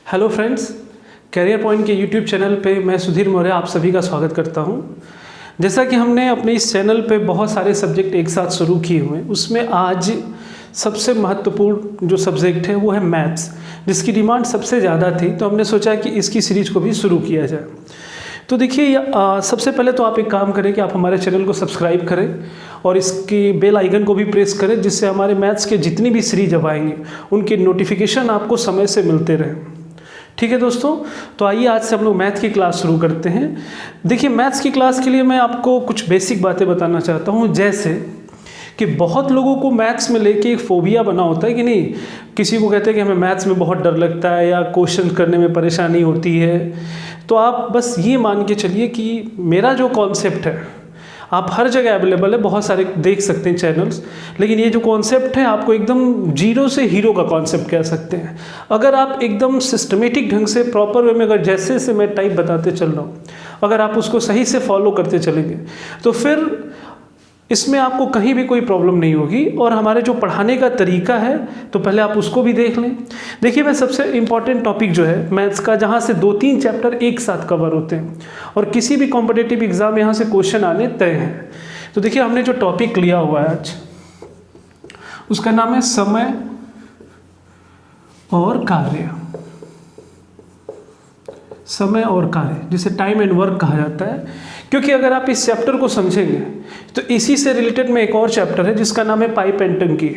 Hello friends, career point के YouTube channel पे मैं सुधीर मौर्य आप सभी का स्वागत करता हूं। जैसा कि हमने अपने इस चैनल पे बहुत सारे सब्जेक्ट एक साथ शुरू किए हुए हैं, उसमें आज सबसे महत्वपूर्ण जो सब्जेक्ट है वो है मैथ्स, जिसकी डिमांड सबसे ज़्यादा थी। तो हमने सोचा कि इसकी सीरीज को भी शुरू किया जाए। तो देखिए, सबसे पहले तो आप एक काम करें कि आप हमारे चैनल को सब्सक्राइब करें और इसकी बेल आइकन को भी प्रेस करें, जिससे हमारे मैथ्स के जितनी भी सीरीज अब आएंगे उनके नोटिफिकेशन आपको समय से मिलते रहें। ठीक है दोस्तों, तो आइए आज से हम लोग मैथ की क्लास शुरू करते हैं। देखिए, मैथ्स की क्लास के लिए मैं आपको कुछ बेसिक बातें बताना चाहता हूँ, जैसे कि बहुत लोगों को मैथ्स में लेके एक फोबिया बना होता है कि नहीं, किसी को कहते हैं कि हमें मैथ्स में बहुत डर लगता है या क्वेश्चन करने में परेशानी होती है। तो आप बस ये मान के चलिए कि मेरा जो कॉन्सेप्ट है आप हर जगह अवेलेबल है, बहुत सारे देख सकते हैं चैनल्स, लेकिन ये जो कॉन्सेप्ट है आपको एकदम जीरो से हीरो का कॉन्सेप्ट कह सकते हैं। अगर आप एकदम सिस्टमेटिक ढंग से प्रॉपर वे में अगर जैसे मैं टाइप बताते चल रहा हूँ, अगर आप उसको सही से फॉलो करते चलेंगे तो फिर इसमें आपको कहीं भी कोई प्रॉब्लम नहीं होगी। और हमारे जो पढ़ाने का तरीका है तो पहले आप उसको भी देख लें। देखिए, मैं सबसे इम्पॉर्टेंट टॉपिक जो है मैथ्स का, जहाँ से 2-3 चैप्टर एक साथ कवर होते हैं और किसी भी कॉम्पिटिटिव एग्जाम यहाँ से क्वेश्चन आने तय हैं। तो देखिए, हमने जो टॉपिक लिया हुआ है आज, उसका नाम है समय और कार्य। समय और कार्य, जिसे टाइम एंड वर्क कहा जाता है। क्योंकि अगर आप इस चैप्टर को समझेंगे तो इसी से रिलेटेड में एक और चैप्टर है जिसका नाम है पाइप एंड टंकी।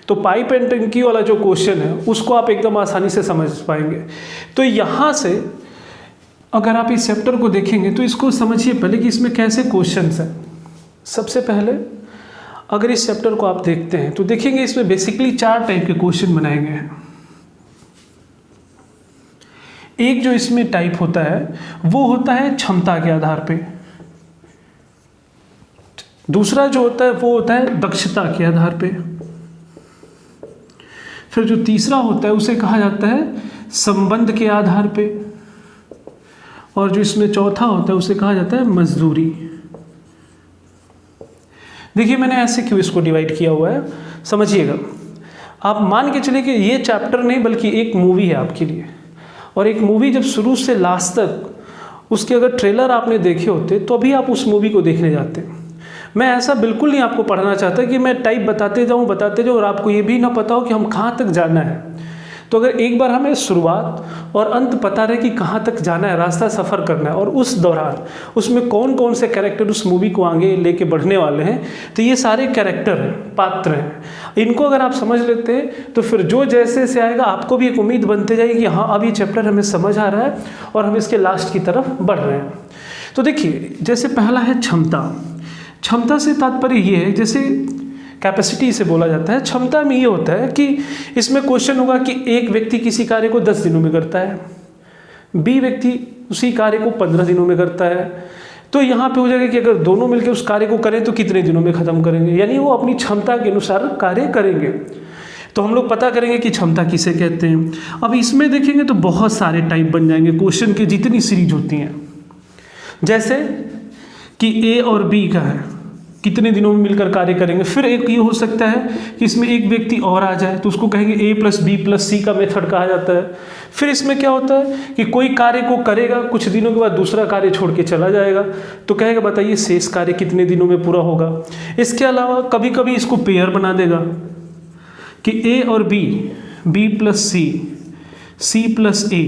तो पाइप एंड टंकी वाला जो क्वेश्चन है उसको आप एकदम आसानी से समझ पाएंगे। तो यहाँ से अगर आप इस चैप्टर को देखेंगे तो इसको समझिए पहले कि इसमें कैसे क्वेश्चंस हैं। सबसे पहले अगर इस चैप्टर को आप देखते हैं तो देखेंगे इसमें बेसिकली 4 टाइप के क्वेश्चन बनाए गए हैं। एक जो इसमें टाइप होता है वो होता है क्षमता के आधार पे, दूसरा जो होता है वो होता है दक्षता के आधार पे, फिर जो तीसरा होता है उसे कहा जाता है संबंध के आधार पे, और जो इसमें चौथा होता है उसे कहा जाता है मजदूरी। देखिए, मैंने ऐसे क्यों इसको डिवाइड किया हुआ है, समझिएगा। आप मान के चलिए कि ये चैप्टर नहीं बल्कि एक मूवी है आपके लिए, और एक मूवी जब शुरू से लास्ट तक उसके अगर ट्रेलर आपने देखे होते तो अभी आप उस मूवी को देखने जाते। मैं ऐसा बिल्कुल नहीं आपको पढ़ाना चाहता कि मैं टाइप बताते जाऊँ और आपको ये भी ना पता हो कि हम कहाँ तक जाना है। तो अगर एक बार हमें शुरुआत और अंत पता रहे कि कहाँ तक जाना है, रास्ता सफ़र करना है, और उस दौरान उसमें कौन कौन से कैरेक्टर उस मूवी को आगे लेके बढ़ने वाले हैं, तो ये सारे कैरेक्टर हैं, पात्र हैं, इनको अगर आप समझ लेते हैं तो फिर जो जैसे से आएगा आपको भी एक उम्मीद बनते जाएगी कि हाँ, अब ये चैप्टर हमें समझ आ रहा है और हम इसके लास्ट की तरफ बढ़ रहे हैं। तो देखिए, जैसे पहला है क्षमता। क्षमता से तात्पर्य ये है, जैसे कैपेसिटी से बोला जाता है, क्षमता में ये होता है कि इसमें क्वेश्चन होगा कि एक व्यक्ति किसी कार्य को 10 दिनों में करता है, बी व्यक्ति उसी कार्य को 15 दिनों में करता है। तो यहाँ पे हो जाएगा कि अगर दोनों मिलकर उस कार्य को करें तो कितने दिनों में ख़त्म करेंगे, यानी वो अपनी क्षमता के अनुसार कार्य करेंगे। तो हम लोग पता करेंगे कि क्षमता किसे कहते हैं। अब इसमें देखेंगे तो बहुत सारे टाइप बन जाएंगे क्वेश्चन की जितनी सीरीज होती हैं, जैसे कि ए और बी का है, कितने दिनों में मिलकर कार्य करेंगे। फिर एक ये हो सकता है कि इसमें एक व्यक्ति और आ जाए तो उसको कहेंगे A+B+C का मेथड कहा जाता है। फिर इसमें क्या होता है कि कोई कार्य को करेगा, कुछ दिनों के बाद दूसरा कार्य छोड़ के चला जाएगा, तो कहेगा बताइए शेष कार्य कितने दिनों में पूरा होगा। इसके अलावा कभी कभी इसको पेयर बना देगा कि A और B, B+C, C+A,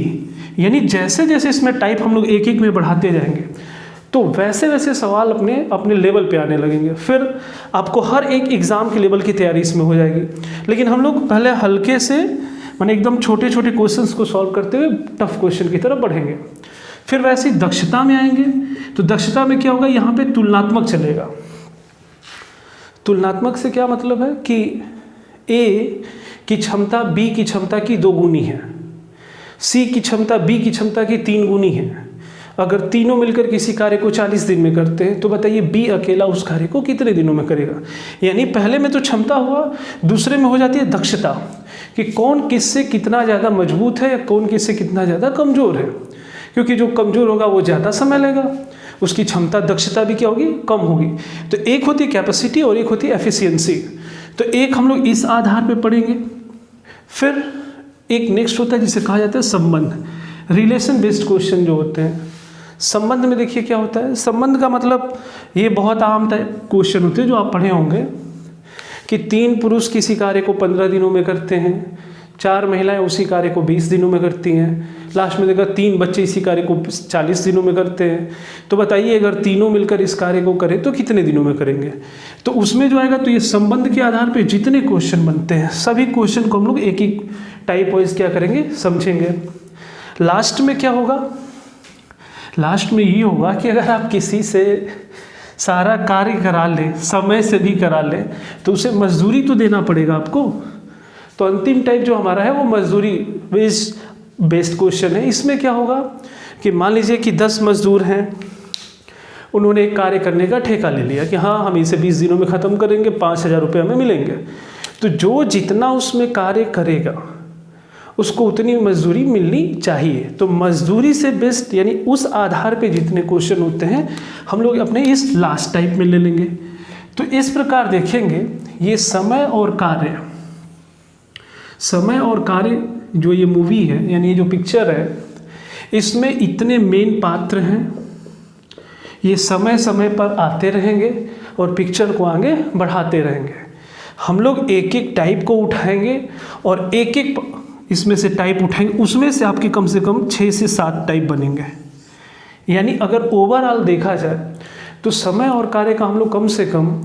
यानी जैसे जैसे इसमें टाइप हम लोग एक एक में बढ़ाते जाएंगे तो वैसे वैसे सवाल अपने अपने लेवल पे आने लगेंगे। फिर आपको हर एक एग्ज़ाम के लेवल की तैयारी इसमें हो जाएगी। लेकिन हम लोग पहले हल्के से, माने एकदम छोटे छोटे क्वेश्चंस को सॉल्व करते हुए टफ क्वेश्चन की तरफ बढ़ेंगे। फिर वैसे ही दक्षता में आएंगे तो दक्षता में क्या होगा, यहाँ पे तुलनात्मक चलेगा। तुलनात्मक से क्या मतलब है कि ए की क्षमता बी की क्षमता की 2 गुनी है, सी की क्षमता बी की क्षमता की 3 गुनी है। अगर तीनों मिलकर किसी कार्य को 40 दिन में करते हैं तो बताइए बी अकेला उस कार्य को कितने दिनों में करेगा। यानी पहले में तो क्षमता हुआ, दूसरे में हो जाती है दक्षता, कि कौन किससे कितना ज़्यादा मजबूत है या कौन किससे कितना ज़्यादा कमज़ोर है। क्योंकि जो कमज़ोर होगा वो ज़्यादा समय लेगा, उसकी क्षमता दक्षता भी क्या होगी, कम होगी। तो एक होती है कैपेसिटी और एक होती है एफिशिएंसी। तो एक हम लोग इस आधार पर पढ़ेंगे। फिर एक नेक्स्ट होता है जिसे कहा जाता है संबंध, रिलेशन बेस्ड क्वेश्चन जो होते हैं। संबंध में देखिए क्या होता है, संबंध का मतलब ये बहुत आम टाइप क्वेश्चन होते हैं जो आप पढ़े होंगे कि 3 पुरुष किसी कार्य को 15 दिनों में करते हैं, 4 महिलाएं उसी कार्य को 20 दिनों में करती हैं, लास्ट में देखा 3 बच्चे इसी कार्य को 40 दिनों में करते हैं। तो बताइए अगर तीनों मिलकर इस कार्य को करें तो कितने दिनों में करेंगे। तो उसमें जो आएगा तो ये संबंध के आधार पे जितने क्वेश्चन बनते हैं सभी क्वेश्चन को हम लोग एक एक टाइप वाइज क्या करेंगे, समझेंगे। लास्ट में क्या होगा, लास्ट में ये होगा कि अगर आप किसी से सारा कार्य करा लें, समय से भी करा लें, तो उसे मजदूरी तो देना पड़ेगा आपको। तो अंतिम टाइप जो हमारा है वो मजदूरी बेस्ड क्वेश्चन है। इसमें क्या होगा कि मान लीजिए कि 10 मजदूर हैं, उन्होंने एक कार्य करने का ठेका ले लिया कि हाँ हम इसे 20 दिनों में ख़त्म करेंगे, 5,000 रुपये हमें मिलेंगे। तो जो जितना उसमें कार्य करेगा उसको उतनी मजदूरी मिलनी चाहिए। तो मजदूरी से बेस्ट यानी उस आधार पे जितने क्वेश्चन होते हैं हम लोग अपने इस लास्ट टाइप में ले लेंगे। तो इस प्रकार देखेंगे ये समय और कार्य, समय और कार्य जो ये मूवी है यानी ये जो पिक्चर है इसमें इतने मेन पात्र हैं, ये समय समय पर आते रहेंगे और पिक्चर को आगे बढ़ाते रहेंगे। हम लोग एक एक टाइप को उठाएंगे और एक एक इसमें से टाइप उठाएंगे, उसमें से आपके कम से कम 6 से 7 टाइप बनेंगे। यानी अगर ओवरऑल देखा जाए तो समय और कार्य का हम लोग कम से कम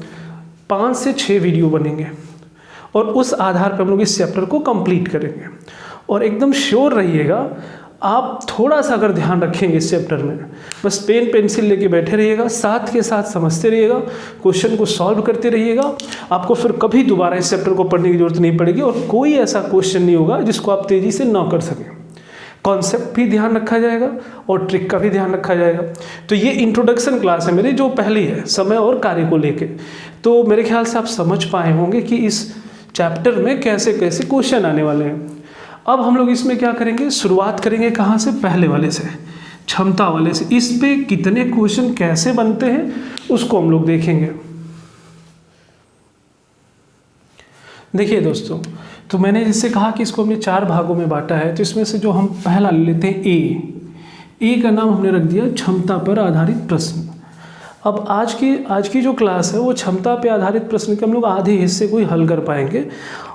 5 से 6 वीडियो बनेंगे और उस आधार पर हम लोग इस चैप्टर को कंप्लीट करेंगे। और एकदम श्योर रहिएगा, आप थोड़ा सा अगर ध्यान रखेंगे इस चैप्टर में, बस पेन पेंसिल लेके बैठे रहिएगा, साथ के साथ समझते रहिएगा, क्वेश्चन को सॉल्व करते रहिएगा, आपको फिर कभी दोबारा इस चैप्टर को पढ़ने की जरूरत नहीं पड़ेगी और कोई ऐसा क्वेश्चन नहीं होगा जिसको आप तेज़ी से ना कर सकें। कॉन्सेप्ट भी ध्यान रखा जाएगा और ट्रिक का भी ध्यान रखा जाएगा। तो ये इंट्रोडक्शन क्लास है मेरी जो पहली है समय और कार्य को लेके। तो मेरे ख्याल से आप समझ पाए होंगे कि इस चैप्टर में कैसे कैसे क्वेश्चन आने वाले हैं। अब हम लोग इसमें क्या करेंगे, शुरुआत करेंगे कहाँ से, पहले वाले से, क्षमता वाले से। इस पे कितने क्वेश्चन कैसे बनते हैं उसको हम लोग देखेंगे। देखिए दोस्तों, तो मैंने जिससे कहा कि इसको हमने 4 भागों में बांटा है, तो इसमें से जो हम पहला ले लेते हैं ए का नाम हमने रख दिया क्षमता पर आधारित प्रश्न। अब आज की जो क्लास है वो क्षमता पे आधारित प्रश्न के हम लोग आधे हिस्से को ही हल कर पाएंगे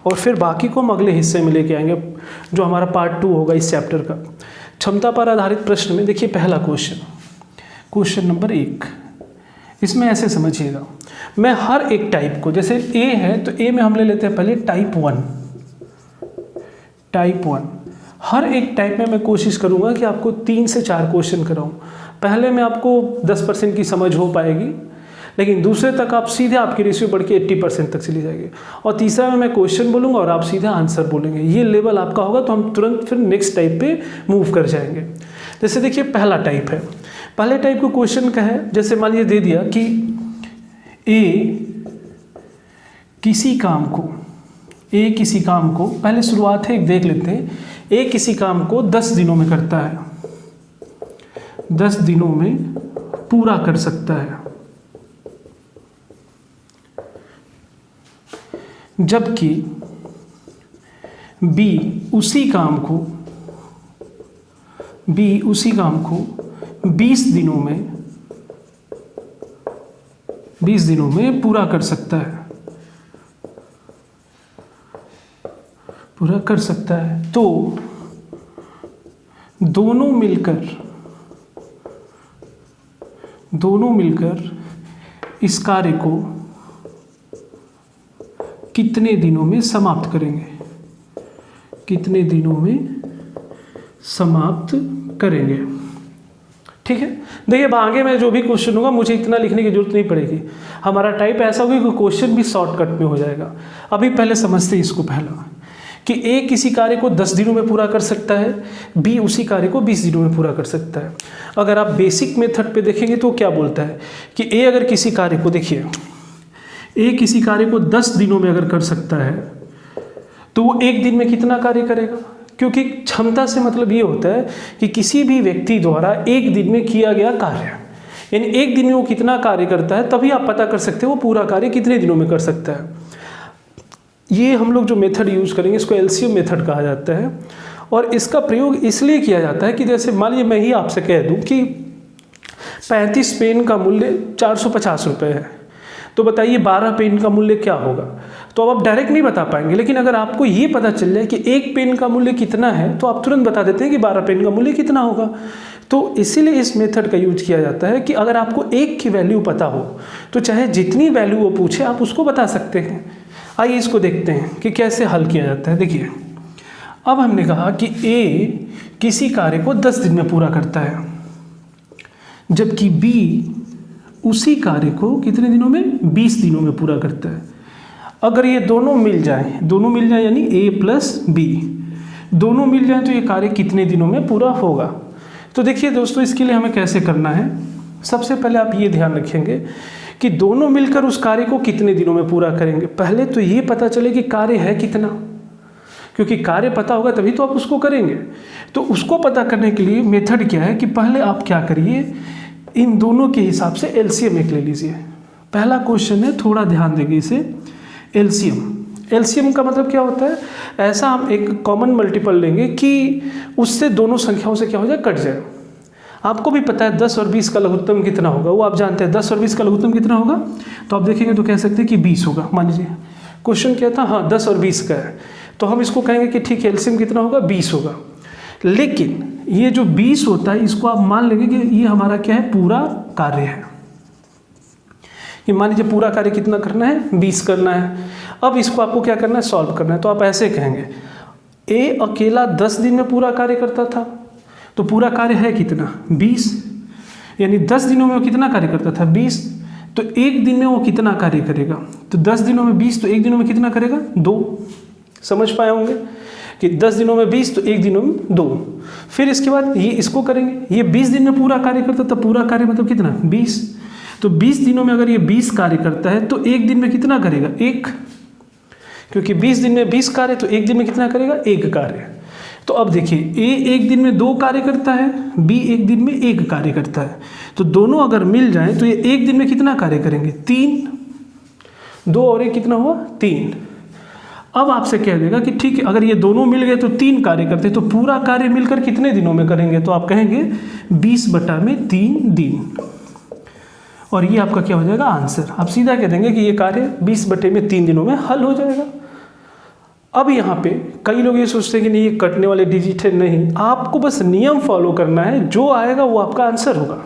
और फिर बाकी को हम अगले हिस्से में लेके आएंगे जो हमारा पार्ट 2 होगा इस चैप्टर का। क्षमता पर आधारित प्रश्न में देखिए पहला क्वेश्चन नंबर 1, इसमें ऐसे समझिएगा, मैं हर एक टाइप को, जैसे ए है तो ए में हम ले लेते हैं पहले टाइप 1। हर एक टाइप में मैं कोशिश करूंगा कि आपको 3 से 4 क्वेश्चन कराऊं। पहले में आपको 10% की समझ हो पाएगी, लेकिन दूसरे तक आप सीधे आपकी रेशियो बढ़ के 80% तक चली जाएगी, और तीसरा में मैं क्वेश्चन बोलूँगा और आप सीधा आंसर बोलेंगे। ये लेवल आपका होगा तो हम तुरंत फिर नेक्स्ट टाइप पे मूव कर जाएंगे। जैसे देखिए पहला टाइप है, पहले टाइप को क्वेश्चन का है, जैसे मान लीजिए दे दिया कि ए किसी काम को पहले शुरुआत है एक देख लेते हैं। ए किसी काम को 10 दिनों में करता है, 10 दिनों में पूरा कर सकता है, जबकि बी उसी काम को 20 दिनों में पूरा कर सकता है। तो दोनों मिलकर इस कार्य को कितने दिनों में समाप्त करेंगे, ठीक है। देखिए अब आगे में जो भी क्वेश्चन होगा मुझे इतना लिखने की जरूरत नहीं पड़ेगी, हमारा टाइप ऐसा होगा कि क्वेश्चन भी शॉर्टकट में हो जाएगा। अभी पहले समझते हैं इसको, पहला कि ए किसी कार्य को 10 दिनों में पूरा कर सकता है, बी उसी कार्य को 20 दिनों में पूरा कर सकता है। अगर आप बेसिक मेथड पे देखेंगे तो क्या बोलता है कि ए अगर किसी कार्य को, देखिए ए किसी कार्य को 10 दिनों में अगर कर सकता है तो वो 1 दिन में कितना कार्य करेगा, क्योंकि क्षमता से मतलब ये होता है कि किसी भी व्यक्ति द्वारा 1 दिन में किया गया कार्य, यानी 1 दिन में वो कितना कार्य करता है, तभी आप पता कर सकते हो वो पूरा कार्य कितने दिनों में कर सकता है। ये हम लोग जो मेथड यूज़ करेंगे इसको एलसीएम मेथड कहा जाता है। और इसका प्रयोग इसलिए किया जाता है कि जैसे मान लीजिए मैं ही आपसे कह दूं कि 35 पेन का मूल्य 450 रुपये है, तो बताइए 12 पेन का मूल्य क्या होगा। तो अब आप डायरेक्ट नहीं बता पाएंगे, लेकिन अगर आपको ये पता चल जाए कि एक पेन का मूल्य कितना है तो आप तुरंत बता देते हैं कि 12 पेन का मूल्य कितना होगा। तो इसीलिए इस मेथड का यूज किया जाता है कि अगर आपको एक की वैल्यू पता हो तो चाहे जितनी वैल्यू वो पूछे आप उसको बता सकते हैं। आइए इसको देखते हैं कि कैसे हल किया जाता है। देखिए, अब हमने कहा कि ए किसी कार्य को 10 दिन में पूरा करता है, जबकि बी उसी कार्य को कितने दिनों में, 20 दिनों में पूरा करता है। अगर ये दोनों मिल जाए यानी ए प्लस बी दोनों मिल जाए तो ये कार्य कितने दिनों में पूरा होगा। तो देखिए दोस्तों, इसके लिए हमें कैसे करना है। सबसे पहले आप ये ध्यान रखेंगे कि दोनों मिलकर उस कार्य को कितने दिनों में पूरा करेंगे। पहले तो ये पता चले कि कार्य है कितना, क्योंकि कार्य पता होगा तभी तो आप उसको करेंगे। तो उसको पता करने के लिए मेथड क्या है कि पहले आप क्या करिए, इन दोनों के हिसाब से एलसीएम एक ले लीजिए। पहला क्वेश्चन है, थोड़ा ध्यान देंगे इसे, एलसीएम का मतलब क्या होता है, ऐसा हम एक कॉमन मल्टीपल लेंगे कि उससे दोनों संख्याओं से क्या हो जाए, कट जाए। आपको भी पता है 10 और 20 का लघुत्तम कितना होगा, वो आप जानते हैं 10 और 20 का लघुत्तम कितना होगा। तो आप देखेंगे तो कह सकते हैं कि 20 होगा। मान लीजिए क्वेश्चन क्या था, हाँ 10 और 20 का है, तो हम इसको कहेंगे कि ठीक है एलसीएम कितना होगा, 20 होगा। लेकिन ये जो 20 होता है इसको आप मान लेंगे कि ये हमारा क्या है, पूरा कार्य है। ये मान लीजिए पूरा कार्य कितना करना है, 20 करना है। अब इसको आपको क्या करना है, सॉल्व करना है। तो आप ऐसे कहेंगे, ए अकेला 10 दिन में पूरा कार्य करता था, तो पूरा कार्य है कितना, 20, यानी 10 दिनों में वो कितना कार्य करता था, 20। तो एक दिन में वो कितना कार्य करेगा, तो 10 दिनों में 20, तो एक दिनों में कितना करेगा, 2। समझ पाए होंगे कि 10 दिनों में 20 तो एक दिनों में 2। फिर इसके बाद ये इसको करेंगे, ये 20 दिन में पूरा कार्य करता था, पूरा कार्य मतलब कितना, 20। तो 20 दिनों में अगर ये 20 कार्य करता है तो एक दिन में कितना करेगा, 1, क्योंकि 20 दिन में 20 कार्य, तो एक दिन में कितना करेगा, 1 कार्य। तो अब देखिए, ए एक दिन में 2 कार्य करता है, बी एक दिन में 1 कार्य करता है। तो दोनों अगर मिल जाएं तो ये एक दिन में कितना कार्य करेंगे, 3, 2 और 1 कितना हुआ, 3। अब आपसे कह देगा कि ठीक है अगर ये दोनों मिल गए तो 3 कार्य करते हैं, तो पूरा कार्य मिलकर कितने दिनों में करेंगे, तो आप कहेंगे 20/3 दिन। और ये आपका क्या हो जाएगा, आंसर। आप सीधा कह देंगे कि ये कार्य 20/3 दिनों में हल हो जाएगा। अब यहाँ पे कई लोग ये सोचते हैं कि नहीं ये कटने वाले डिजिट है, नहीं, आपको बस नियम फॉलो करना है, जो आएगा वो आपका आंसर होगा।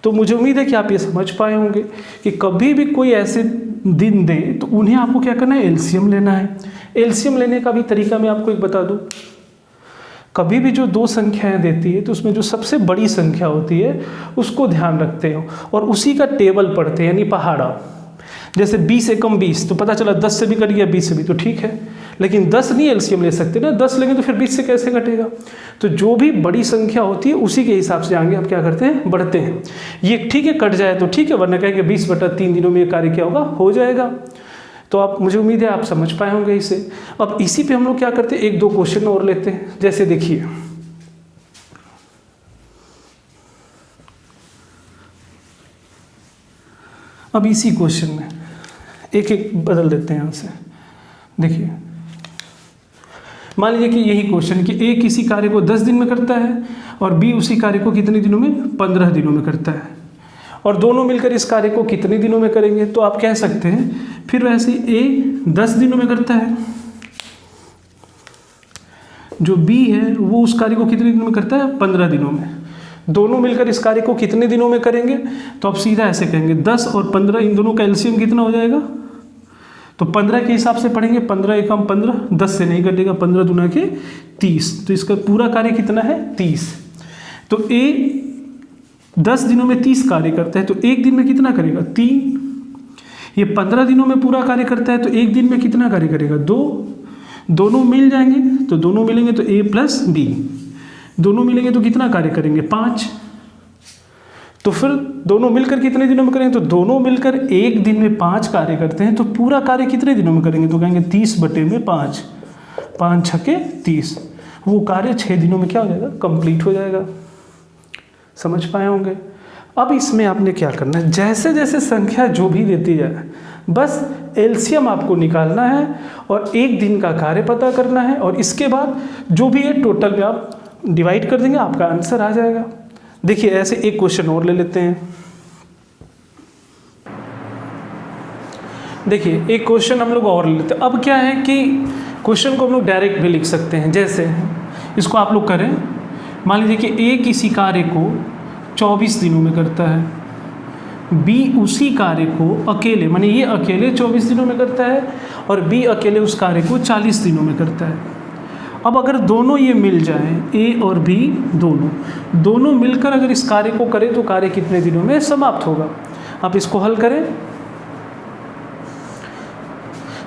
तो मुझे उम्मीद है कि आप ये समझ पाए होंगे कि कभी भी कोई ऐसे दिन दे तो उन्हें आपको क्या करना है, एलसीएम लेना है। एलसीएम लेने का भी तरीका मैं आपको एक बता दूं, कभी भी जो 2 संख्याएं देती है तो उसमें जो सबसे बड़ी संख्या होती है उसको ध्यान रखते हो और उसी का टेबल पढ़ते हैं, यानी पहाड़ा। जैसे 20 एकम 20, तो पता चला 10 से भी कट गया, 20 से भी, तो ठीक है, लेकिन 10 नहीं एलसीएम ले सकते ना, 10 लेंगे तो फिर 20 से कैसे घटेगा। तो जो भी बड़ी संख्या होती है उसी के हिसाब से आगे आप क्या करते हैं, बढ़ते हैं। ये ठीक है कट जाए तो ठीक है, वरना कहेंगे 20/3 दिनों में ये कार्य क्या होगा, हो जाएगा। तो आप, मुझे उम्मीद है आप समझ पाए होंगे इसे। अब इसी पे हम लोग क्या करते हैं, 1-2 क्वेश्चन और लेते हैं। जैसे देखिए, अब इसी क्वेश्चन में एक एक बदल देते हैं यहाँ से। देखिए, मान लीजिए कि यही क्वेश्चन कि ए किसी कार्य को 10 दिन में करता है और बी उसी कार्य को कितने दिनों में, 15 दिनों में करता है, और दोनों मिलकर इस कार्य को कितने दिनों में करेंगे। तो आप कह सकते हैं फिर वैसे ए 10 दिनों में करता है, जो बी है वो उस कार्य को कितने दिनों में करता है, 15 दिनों में। दोनों मिलकर इस कार्य को कितने दिनों में करेंगे, तो आप सीधा ऐसे कहेंगे 10 और 15, इन दोनों का एलसीएम कितना हो जाएगा, तो 15 के हिसाब से पढ़ेंगे, 15 एकम 15, 10 से नहीं कटेगा, 15 दूना के 30, तो इसका पूरा कार्य कितना है, 30। तो ए 10 दिनों में 30 कार्य करता है, तो एक दिन में कितना करेगा, 3। ये 15 दिनों में पूरा कार्य करता है, तो एक दिन में कितना कार्य करेगा, 2। दोनों मिल जाएंगे, तो दोनों मिलेंगे तो ए प्लस बी, दोनों मिलेंगे तो कितना कार्य करेंगे, 5। तो फिर दोनों मिलकर कितने दिनों में करेंगे, तो दोनों मिलकर एक दिन में 5 कार्य करते हैं, तो पूरा कार्य कितने दिनों में करेंगे, तो कहेंगे 30/5, 5 छके 30। वो कार्य 6 दिनों में क्या हो जाएगा, कंप्लीट हो जाएगा। समझ पाए होंगे। अब इसमें आपने क्या करना है, जैसे जैसे संख्या जो भी देती जाए, बस एलसीएम आपको निकालना है और एक दिन का कार्य पता करना है, और इसके बाद जो भी है टोटल में आप डिवाइड कर देंगे, आपका आंसर आ जाएगा। देखिए ऐसे एक क्वेश्चन और ले लेते हैं। देखिए एक क्वेश्चन हम लोग और ले लेते हैं। अब क्या है कि क्वेश्चन को हम लोग डायरेक्ट भी लिख सकते हैं। जैसे इसको आप लोग करें, मान लीजिए कि ए किसी कार्य को 24 दिनों में करता है, बी उसी कार्य को अकेले, माने ये अकेले 24 दिनों में करता है और बी अकेले उस कार्य को 40 दिनों में करता है। अब अगर दोनों ये मिल जाएं, ए और बी दोनों मिलकर अगर इस कार्य को करें तो कार्य कितने दिनों में समाप्त होगा। आप इसको हल करें।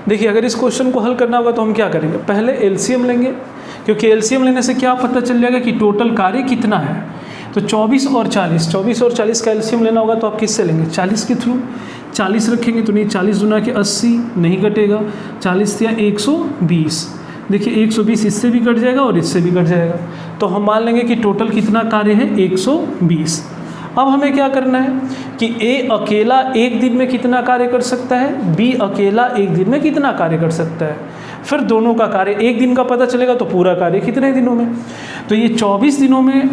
देखिए अगर इस क्वेश्चन को हल करना होगा तो हम क्या करेंगे, पहले एलसीएम लेंगे, क्योंकि एलसीएम लेने से क्या पता चल जाएगा कि टोटल कार्य कितना है। तो 24 और 40 का एलसीएम लेना होगा तो आप किससे लेंगे, 40 के थ्रू। 40 रखेंगे तो नहीं, 40 दूना के 80 नहीं कटेगा, 40 या 120। देखिए 120 इससे भी कट जाएगा और इससे भी कट जाएगा, तो हम मान लेंगे कि टोटल कितना कार्य है, 120। अब हमें क्या करना है कि ए अकेला एक दिन में कितना कार्य कर सकता है, बी अकेला एक दिन में कितना कार्य कर सकता है। फिर दोनों का कार्य एक दिन का पता चलेगा तो पूरा कार्य कितने दिनों में। तो ये 24 दिनों में,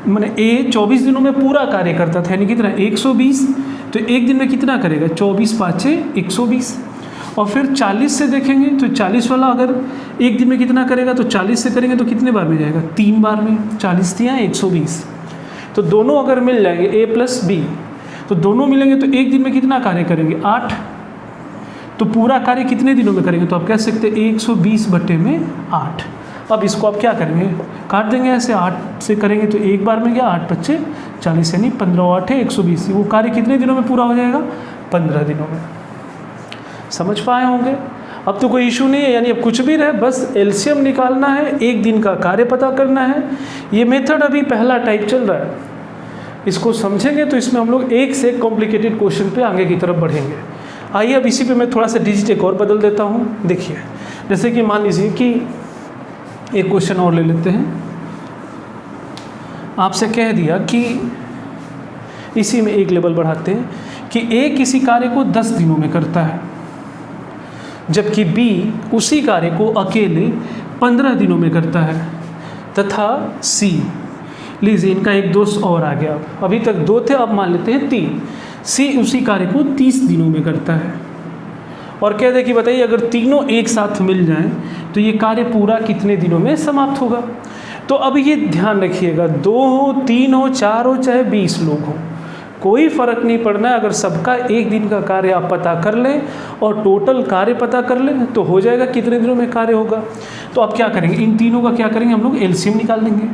मैंने ए 24 दिनों में पूरा कार्य करता था, यानी कितना 120। तो एक दिन में कितना करेगा, 24 5 120। और फिर 40 से देखेंगे तो 40 वाला अगर एक दिन में कितना करेगा, तो 40 से करेंगे तो कितने बार में जाएगा, 3 बार में। 40 दिया 120। तो दोनों अगर मिल जाएंगे ए प्लस बी, तो दोनों मिलेंगे तो एक दिन में कितना कार्य करेंगे, 8। तो पूरा कार्य कितने दिनों में करेंगे, तो आप कह सकते हैं 120/8। अब इसको आप क्या करेंगे, काट देंगे ऐसे, 8 से करेंगे तो एक बार में गया, 8 × 5 = 40, यानी 15 और 8 = 120। वो कार्य कितने दिनों में पूरा हो जाएगा, 15 दिनों में। समझ पाए होंगे। अब तो कोई इशू नहीं है, यानी अब कुछ भी रहे, बस एलसीएम निकालना है, एक दिन का कार्य पता करना है। ये मेथड अभी पहला टाइप चल रहा है, इसको समझेंगे तो इसमें हम लोग एक से एक कॉम्प्लिकेटेड क्वेश्चन पे आगे की तरफ बढ़ेंगे। आइए अब इसी पे मैं थोड़ा सा डिजिट एक और बदल देता हूँ। देखिए जैसे कि मान लीजिए कि एक क्वेश्चन और ले लेते हैं। आपसे कह दिया कि इसी में एक लेवल बढ़ाते हैं कि ए किसी कार्य को 10 दिनों में करता है, जबकि बी उसी कार्य को अकेले 15 दिनों में करता है, तथा सी, लीजिए इनका एक दोस्त और आ गया, अभी तक 2 थे, अब मान लेते हैं 3। सी उसी कार्य को 30 दिनों में करता है। और कह दे कि बताइए अगर तीनों एक साथ मिल जाएं तो ये कार्य पूरा कितने दिनों में समाप्त होगा। तो अब ये ध्यान रखिएगा, 2 हो, 3 हो, 4 हो, चाहे 20 लोग हों, कोई फ़र्क नहीं पड़ना है। अगर सबका एक दिन का कार्य आप पता कर लें और टोटल कार्य पता कर लें तो हो जाएगा कितने दिनों में कार्य होगा। तो आप क्या करेंगे, इन तीनों का क्या करेंगे, हम लोग एलसीएम निकाल लेंगे।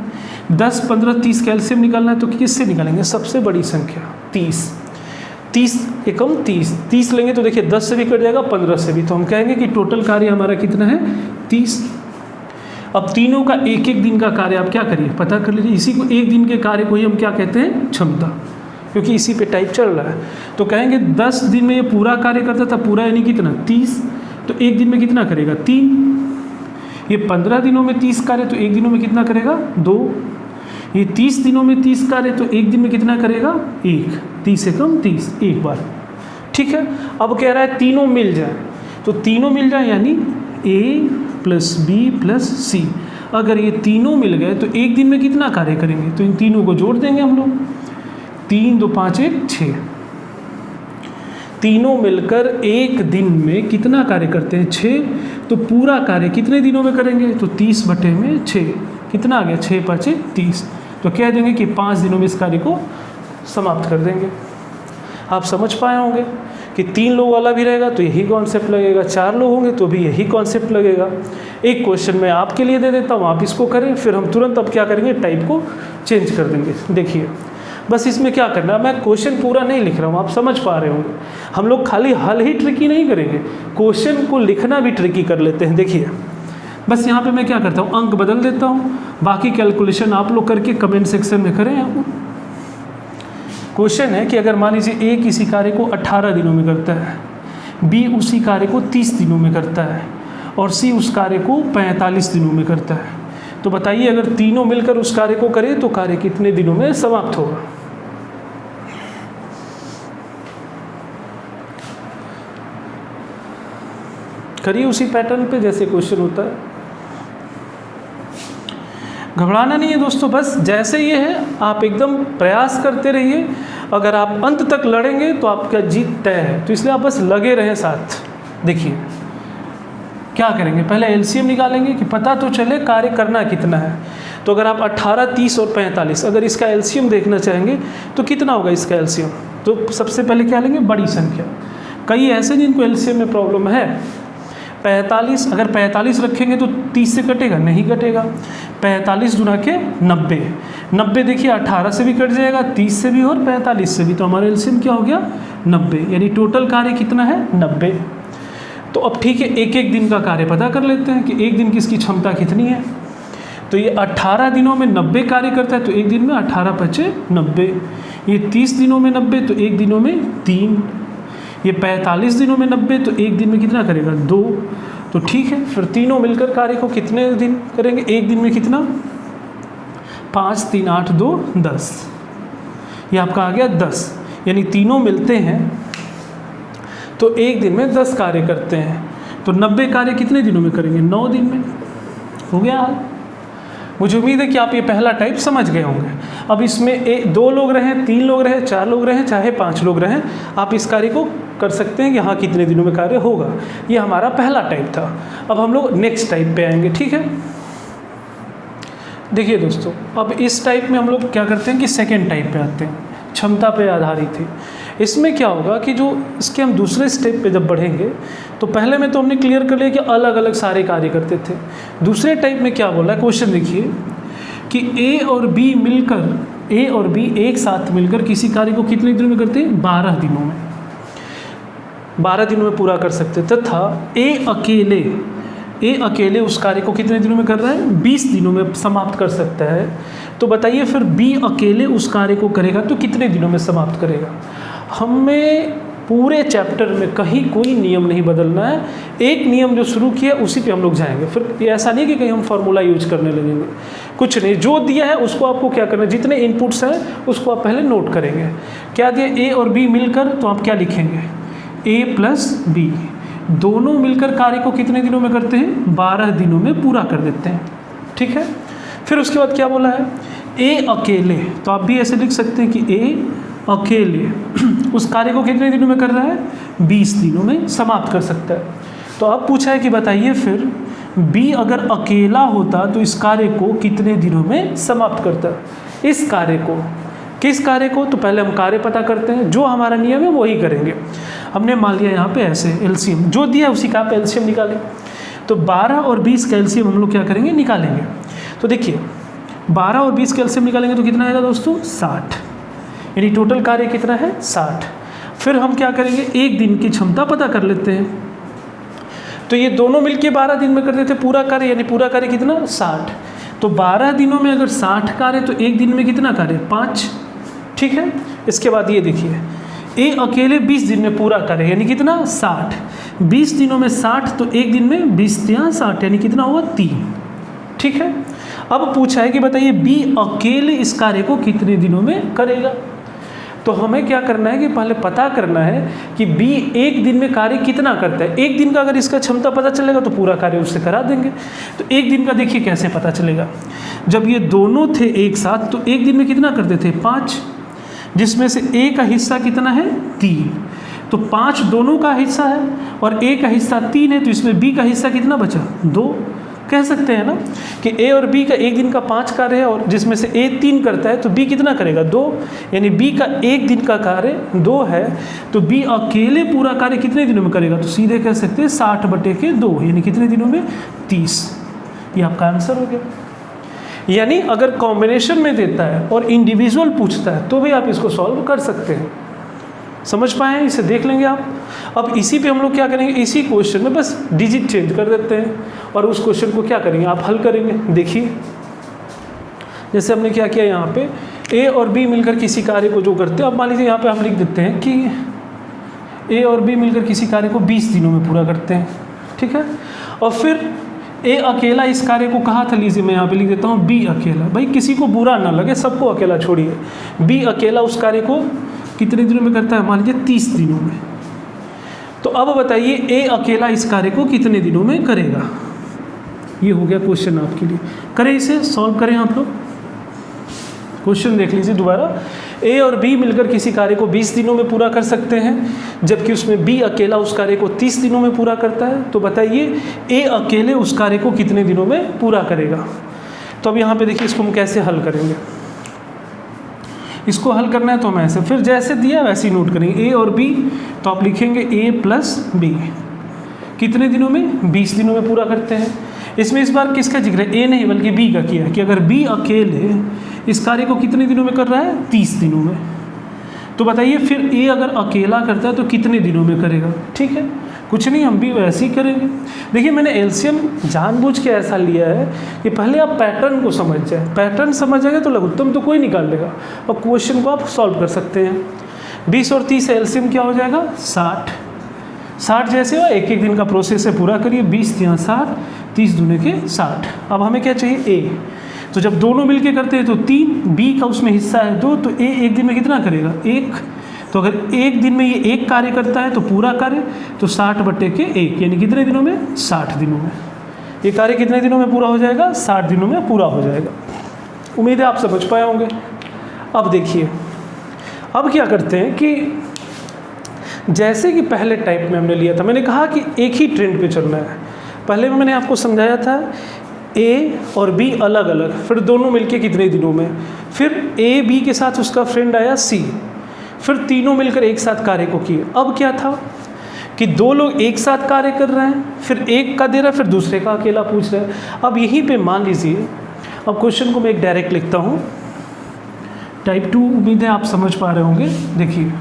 10, 15, 30 का एलसीएम निकालना है तो किससे निकालेंगे, सबसे बड़ी संख्या 30। 30 एकम 30 लेंगे तो देखिए 10 से भी कट जाएगा, 15 से भी, तो हम कहेंगे कि टोटल कार्य हमारा कितना है, 30। अब तीनों का एक एक दिन का कार्य आप क्या करिए, पता कर लीजिए। इसी को एक दिन के कार्य को ही हम क्या कहते हैं, क्षमता, क्योंकि इसी पे टाइप चल रहा है। तो कहेंगे 10 दिन में ये पूरा कार्य करता था, पूरा यानी कितना 30, तो एक दिन में कितना करेगा 3। ये 15 दिनों में 30 कार्य, तो एक दिनों में कितना करेगा 2। ये 30 दिनों में 30 कार्य, तो एक दिन में कितना करेगा 1। 30 से कम 30 एक बार, ठीक है। अब कह रहा है तीनों मिल जाए, तो तीनों मिल जाए यानी ए प्लस बी प्लस सी। अगर ये तीनों मिल गए तो एक दिन में कितना कार्य करेंगे, तो इन तीनों को जोड़ देंगे हम लोग, 3, 2, 5, 1, 6। तीनों मिलकर एक दिन में कितना कार्य करते हैं, 6। तो पूरा कार्य कितने दिनों में करेंगे, तो 30/6 कितना आ गया, 6, 5, 30। तो कह देंगे कि 5 दिनों में इस कार्य को समाप्त कर देंगे। आप समझ पाए होंगे कि 3 लोग वाला भी रहेगा तो यही कॉन्सेप्ट लगेगा, 4 लोग होंगे तो भी यही कॉन्सेप्ट लगेगा। एक क्वेश्चन मैं आपके लिए दे देता हूँ, आप इसको करें, फिर हम तुरंत अब क्या करेंगे, टाइप को चेंज कर देंगे। देखिए बस इसमें क्या करना है, मैं क्वेश्चन पूरा नहीं लिख रहा हूँ, आप समझ पा रहे होंगे। हम लोग खाली हल ही ट्रिकी नहीं करेंगे, क्वेश्चन को लिखना भी ट्रिकी कर लेते हैं। देखिए बस यहाँ पे मैं क्या करता हूँ, अंक बदल देता हूँ, बाकी कैलकुलेशन आप लोग करके कमेंट सेक्शन में करें। आप क्वेश्चन है कि अगर मान लीजिए ए किसी कार्य को 18 दिनों में करता है, बी उसी कार्य को 30 दिनों में करता है और सी उस कार्य को 45 दिनों में करता है, तो बताइए अगर तीनों मिलकर उस कार्य को करें तो कार्य कितने दिनों में समाप्त होगा। करिए उसी पैटर्न पे जैसे क्वेश्चन होता है। घबराना नहीं है दोस्तों, बस जैसे ये है आप एकदम प्रयास करते रहिए। अगर आप अंत तक लड़ेंगे तो आपका जीत तय है, तो इसलिए आप बस लगे रहें साथ। देखिए क्या करेंगे, पहले एलसीएम निकालेंगे कि पता तो चले कार्य करना कितना है। तो अगर आप 18, 30 और 45 अगर इसका एलसीएम देखना चाहेंगे तो कितना होगा इसका एलसीएम, तो सबसे पहले क्या लेंगे, बड़ी संख्या। कई ऐसे जिनको एलसीएम में प्रॉब्लम है। 45 अगर 45 रखेंगे तो 30 से कटेगा, नहीं कटेगा। 45 गुना के 90, 90 देखिए 18 से भी कट जाएगा, 30 से भी और 45 से भी, तो हमारा एलसीएम क्या हो गया 90, यानी टोटल कार्य कितना है 90। तो अब ठीक है, एक एक दिन का कार्य पता कर लेते हैं कि एक दिन की इसकी क्षमता कितनी है। तो ये 18 दिनों में 90 कार्य करता है, तो एक दिन में 18 पचे 90। ये 30 दिनों में 90, तो एक दिनों में 3। ये 45 दिनों में 90, तो एक दिन में कितना करेगा 2। तो ठीक है, फिर तीनों मिलकर कार्य को कितने दिन करेंगे, एक दिन में कितना 5, 3, 8, 2, 10। ये आपका आ गया 10, यानी तीनों मिलते हैं तो एक दिन में 10 कार्य करते हैं। तो 90 कार्य कितने दिनों में करेंगे, 9 दिन में। हो गया हाल। मुझे उम्मीद है कि आप ये पहला टाइप समझ गए होंगे। अब इसमें 2 लोग रहें, 3 लोग रहें, 4 लोग रहें, चाहे 5 लोग रहें, आप इस कार्य को कर सकते हैं कि हाँ कितने दिनों में कार्य होगा। ये हमारा पहला टाइप था। अब हम लोग नेक्स्ट टाइप पे आएंगे, ठीक है। देखिए दोस्तों, अब इस टाइप में हम लोग क्या करते हैं कि सेकेंड टाइप पे आते हैं, क्षमता पे आधारित है। इसमें क्या होगा कि जो इसके हम दूसरे स्टेप पे जब बढ़ेंगे, तो पहले में तो हमने क्लियर कर लिया कि अलग अलग सारे कार्य करते थे। दूसरे टाइप में क्या बोला है, क्वेश्चन देखिए कि ए और बी एक साथ मिलकर किसी कार्य को कितने दिनों में करते हैं, 12 दिनों में। 12 दिनों में पूरा कर सकते, तथा ए अकेले उस कार्य को कितने दिनों में कर रहा है, 20 दिनों में समाप्त कर सकता है। तो बताइए फिर बी अकेले उस कार्य को करेगा तो कितने दिनों में समाप्त करेगा। हमें पूरे चैप्टर में कहीं कोई नियम नहीं बदलना है, एक नियम जो शुरू किया उसी पे हम लोग जाएंगे। फिर ऐसा नहीं कि कहीं हम फार्मूला यूज करने लगेंगे, कुछ नहीं। जो दिया है उसको आपको क्या करना है, जितने इनपुट्स हैं उसको आप पहले नोट करेंगे। क्या दिया, ए और बी मिलकर, तो आप क्या लिखेंगे, ए प्लस बी, दोनों मिलकर कार्य को कितने दिनों में करते हैं, 12 दिनों में पूरा कर देते हैं, ठीक है। फिर उसके बाद क्या बोला है, ए अकेले, तो आप भी ऐसे लिख सकते हैं कि ए अकेले उस कार्य को कितने दिनों में कर रहा है, 20 दिनों में समाप्त कर सकता है। तो अब पूछा है कि बताइए फिर बी अगर अकेला होता तो इस कार्य को कितने दिनों में समाप्त करता। इस कार्य को, किस कार्य को, तो पहले हम कार्य पता करते हैं, जो हमारा नियम है वही करेंगे। हमने मान लिया यहाँ पे ऐसे एलसीएम जो दिया है उसी का आप एलसीएम निकालें। तो 12 और 20 का एलसीएम हम लोग क्या करेंगे, निकालेंगे। तो देखिए 12 और 20 का एलसीएम निकालेंगे तो कितना आएगा दोस्तों, 60, यानी टोटल कार्य कितना है 60। फिर हम क्या करेंगे, एक दिन की क्षमता पता कर लेते हैं। तो ये दोनों मिलके 12 दिन में कर देते पूरा कार्य, यानी पूरा कार्य कितना 60। तो 12 दिनों में अगर 60 कार्य तो एक दिन में कितना कार्य 5, ठीक है। इसके बाद ये देखिए ए अकेले 20 दिन में पूरा कार्य, यानी कितना 60, 20 दिनों में 60, तो एक दिन में 20 या 60, यानी कितना हुआ 3, ठीक है। अब पूछा है कि बताइए बी अकेले इस कार्य को कितने दिनों में करेगा। तो हमें क्या करना है कि पहले पता करना है कि बी एक दिन में कार्य कितना करता है। एक दिन का अगर इसका क्षमता पता चलेगा तो पूरा कार्य उससे करा देंगे। तो एक दिन का देखिए कैसे पता चलेगा, जब ये दोनों थे एक साथ तो एक दिन में कितना करते थे 5, जिसमें से ए का हिस्सा कितना है 3, तो 5 दोनों का हिस्सा है और ए का हिस्सा 3 है, तो इसमें बी का हिस्सा कितना बचा 2। कह सकते हैं ना कि ए और बी का एक दिन का 5 कार्य है और जिसमें से ए 3 करता है तो बी कितना करेगा 2, यानी बी का एक दिन का कार्य 2 है। तो बी अकेले पूरा कार्य कितने दिनों में करेगा, तो सीधे कह सकते हैं 60/2, यानी कितने दिनों में 30। ये आपका आंसर हो गया। यानी अगर कॉम्बिनेशन में देता है और इंडिविजुअल पूछता है तो भी आप इसको सॉल्व कर सकते हैं। समझ पाए, इसे देख लेंगे आप। अब इसी पे हम लोग क्या करेंगे, इसी क्वेश्चन में बस डिजिट चेंज कर देते हैं और उस क्वेश्चन को क्या करेंगे आप हल करेंगे। देखिए जैसे हमने क्या किया, यहाँ पे ए और बी मिलकर किसी कार्य को जो करते हैं, अब मान लीजिए यहाँ पे हम लिख देते हैं कि ए और बी मिलकर किसी कार्य को 20 दिनों में पूरा करते हैं, ठीक है। और फिर ए अकेला इस कार्य को कहा था, लीजिए मैं यहाँ पे लिख देता हूँ बी अकेला। भाई किसी को बुरा ना लगे, सबको अकेला छोड़िए। बी अकेला उस कार्य को कितने दिनों में करता है, मान लीजिए 30 दिनों में। तो अब बताइए ए अकेला इस कार्य को कितने दिनों में करेगा। ये हो गया क्वेश्चन आपके लिए। करें इसे, सॉल्व करें आप लोग। क्वेश्चन देख लीजिए दोबारा। ए और बी मिलकर किसी कार्य को 20 दिनों में पूरा कर सकते हैं, जबकि उसमें बी अकेला उस कार्य को 30 दिनों में पूरा करता है। तो बताइए ए अकेले उस कार्य को कितने दिनों में पूरा करेगा। तो अब यहाँ पे देखिए इसको हम कैसे हल करेंगे। इसको हल करना है तो हम ऐसे, फिर जैसे दिया वैसे ही नोट करेंगे। ए और बी, तो आप लिखेंगे ए प्लस बी कितने दिनों में, 20 दिनों में पूरा करते हैं। इसमें इस बार किसका जिक्र है, ए नहीं बल्कि बी का किया है कि अगर बी अकेले इस कार्य को कितने दिनों में कर रहा है, 30 दिनों में। तो बताइए फिर ए अगर अकेला करता है तो कितने दिनों में करेगा। ठीक है, कुछ नहीं, हम भी वैसे ही करेंगे। देखिए मैंने एलसीएम जानबूझ के ऐसा लिया है कि पहले आप पैटर्न को समझ जाए। पैटर्न समझ जाएगा तो लघुत्तम तो कोई निकाल लेगा और क्वेश्चन को आप सॉल्व कर सकते हैं। 20 और 30 एलसीएम क्या हो जाएगा, 60। 60 जैसे हो एक एक दिन का प्रोसेस है, पूरा करिए। 20 यहाँ 60, 30 दूने के 60। अब हमें क्या चाहिए, ए। तो जब दोनों मिलके करते हैं तो 3, बी का उसमें हिस्सा है 2, तो ए एक दिन में कितना करेगा, 1। तो अगर एक दिन में ये एक कार्य करता है तो पूरा कार्य, तो 60/1 यानी कितने दिनों में, 60 दिनों में। ये कार्य कितने दिनों में पूरा हो जाएगा, 60 दिनों में पूरा हो जाएगा। उम्मीद है आप समझ पाए होंगे। अब देखिए, अब क्या करते हैं कि जैसे कि पहले टाइप में हमने लिया था, मैंने कहा कि एक ही ट्रेंड पे चलना है। पहले में मैंने आपको समझाया था ए और बी अलग अलग, फिर दोनों मिलके कितने दिनों में, फिर ए बी के साथ उसका फ्रेंड आया सी, फिर तीनों मिलकर एक साथ कार्य को किए। अब क्या था कि दो लोग एक साथ कार्य कर रहे हैं, फिर एक का दे रहा है, फिर दूसरे का अकेला पूछ रहे हैं। अब यहीं पे मान लीजिए, अब क्वेश्चन को मैं एक डायरेक्ट लिखता हूँ, टाइप 2। उम्मीद है आप समझ पा रहे होंगे। देखिए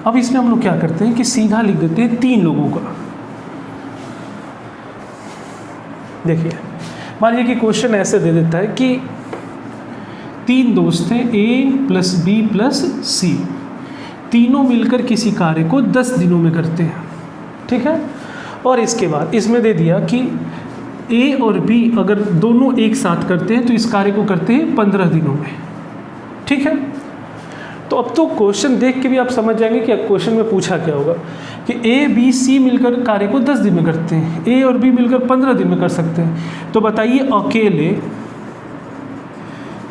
अब इसमें हम लोग क्या करते हैं कि सीधा लिख देते हैं 3 लोगों का। देखिए मान लीजिए कि क्वेश्चन ऐसे दे देता है कि 3 दोस्त हैं, ए प्लस बी प्लस सी, तीनों मिलकर किसी कार्य को 10 दिनों में करते हैं। ठीक है, और इसके बाद इसमें दे दिया कि ए और बी अगर दोनों एक साथ करते हैं तो इस कार्य को करते हैं 15 दिनों में। ठीक है, तो अब तो क्वेश्चन देख के भी आप समझ जाएंगे कि क्वेश्चन में पूछा क्या होगा कि ए बी सी मिलकर कार्य को 10 दिन में करते हैं, ए और बी मिलकर 15 दिन में कर सकते हैं। तो बताइए अकेले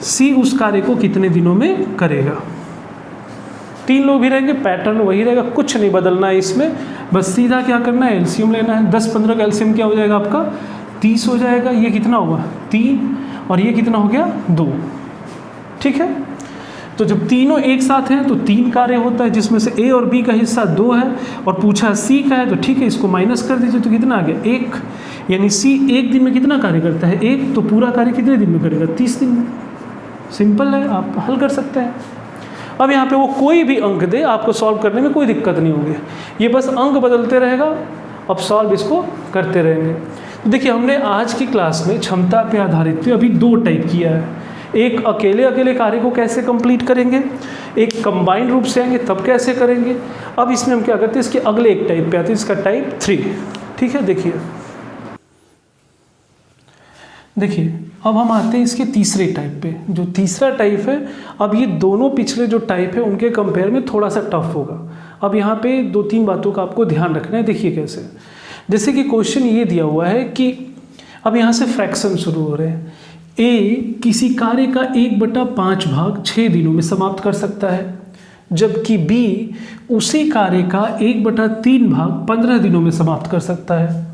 सी उस कार्य को कितने दिनों में करेगा। 3 लोग भी रहेंगे, पैटर्न वही रहेगा, कुछ नहीं बदलना है इसमें, बस सीधा क्या करना है, एलसीएम लेना है। 10-15 का एलसीएम क्या हो जाएगा आपका, 30 हो जाएगा। ये कितना हुआ, 3, और ये कितना हो गया, 2। ठीक है, तो जब तीनों एक साथ हैं तो 3 कार्य होता है, जिसमें से ए और बी का हिस्सा 2 है और पूछा सी का है, तो ठीक है इसको माइनस कर दीजिए तो कितना आ गया, 1। यानी सी एक दिन में कितना कार्य करता है, 1, तो पूरा कार्य कितने दिन में करेगा, 30 दिन में। सिंपल है, आप हल कर सकते हैं। अब यहाँ पे वो कोई भी अंक दे, आपको सॉल्व करने में कोई दिक्कत नहीं होगी, ये बस अंक बदलते रहेगा, अब सॉल्व इसको करते रहेंगे। तो देखिए हमने आज की क्लास में क्षमता पे आधारित पे अभी 2 टाइप किया है। एक अकेले कार्य को कैसे कंप्लीट करेंगे, एक कंबाइंड रूप से आएंगे तब कैसे करेंगे। अब इसमें हम क्या करते हैं, इसके अगले एक टाइप पे आते हैं, इसका टाइप 3। ठीक है, देखिए अब हम आते हैं इसके तीसरे टाइप पे। जो तीसरा टाइप है, अब ये दोनों पिछले जो टाइप है उनके कंपेयर में थोड़ा सा टफ होगा। अब यहाँ पे 2-3 बातों का आपको ध्यान रखना है। देखिए कैसे, जैसे कि क्वेश्चन ये दिया हुआ है कि अब यहाँ से फ्रैक्शन शुरू हो रहे हैं। ए किसी कार्य का 1/5 भाग 6 दिनों में समाप्त कर सकता है, जबकि बी उसी कार्य का 1/3 भाग 15 दिनों में समाप्त कर सकता है।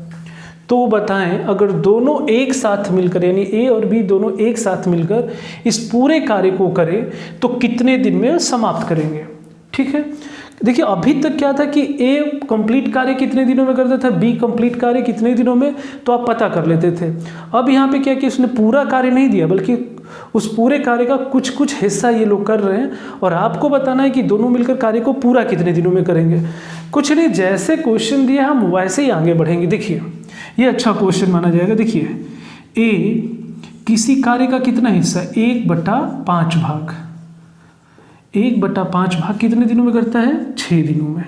तो बताएं अगर दोनों एक साथ मिलकर, यानी ए और बी दोनों एक साथ मिलकर इस पूरे कार्य को करें तो कितने दिन में समाप्त करेंगे। ठीक है, देखिए अभी तक क्या था कि ए कंप्लीट कार्य कितने दिनों में करता था, बी कंप्लीट कार्य कितने दिनों में, तो आप पता कर लेते थे। अब यहाँ पे क्या कि उसने पूरा कार्य नहीं दिया, बल्कि उस पूरे कार्य का कुछ कुछ हिस्सा ये लोग कर रहे हैं और आपको बताना है कि दोनों मिलकर कार्य को पूरा कितने दिनों में करेंगे। कुछ नहीं, जैसे क्वेश्चन दिया हम वैसे ही आगे बढ़ेंगे। देखिए ये अच्छा क्वेश्चन माना जाएगा। देखिए ए किसी कार्य का कितना हिस्सा, 1/5 भाग, 1/5 भाग कितने दिनों में करता है, 6 दिनों में।